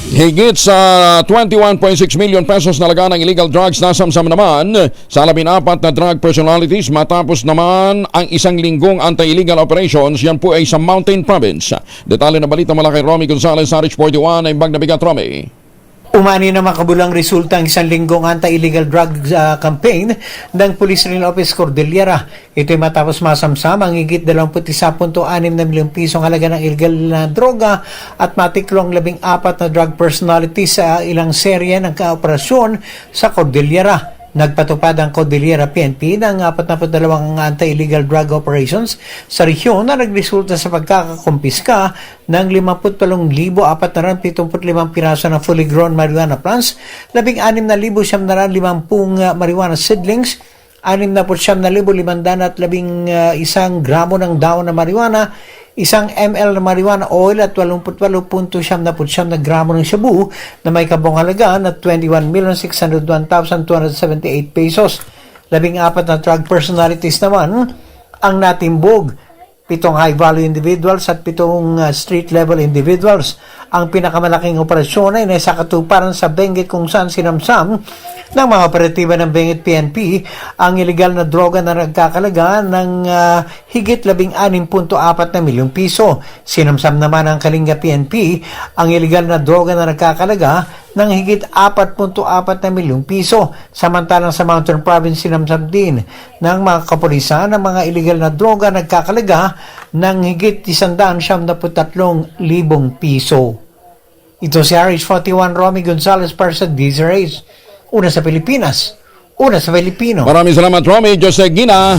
Higit sa 21.6 million pesos na laga ng illegal drugs nasamsam naman sa 14 na drug personalities matapos naman ang isang linggong anti-illegal operations. Yan po ay sa Mountain Province. Detalye na balita mula kay Romy Gonzalez, RH 41, ay bag na bigat, Romy. Umani na makabulang resulta ang isang linggong anti-illegal drug campaign ng Police Regional Office Cordillera. Ito'y matapos masamsam ang higit 21.6 na milyong pisong halaga ng illegal na droga at matiklong 14 na drug personalities sa ilang serye ng kaoperasyon sa Cordillera. Nagpatupad ang Cordillera PNP ng 42 anti-illegal drug operations sa rehiyon na nagresulta sa pagkakakumpiska ng 58,475 piraso ng fully grown marijuana plants, 16,750 marijuana seedlings, 69,511 gramo ng dahon na marijuana, 1 ml na marijuana oil at 88.79 na gramo ng shabu na may kabonghalaga na 21,601,278 pesos. 14 na drug personalities naman ang natimbog. 7 high-value individuals at 7 street-level individuals. Ang pinakamalaking operasyon ay nasa katuparan sa Benguet kung saan sinamsam ng mga operatiba ng Benguet PNP ang illegal na droga na nagkakalaga ng higit 16.4 na milyong piso. Sinamsam naman ng Kalinga PNP ang illegal na droga na nagkakalaga ng higit 4.4 na milyong piso. Samantalang sa Mountain Province sinamsam din ng mga kapulisan ng mga illegal na droga nagkakalaga ng higit 173,000 piso. Ito si RH41 Romy Gonzalez para sa DZRH. Una sa Pilipinas, una sa Pilipino. Maraming salamat, Romy. Jose Gina.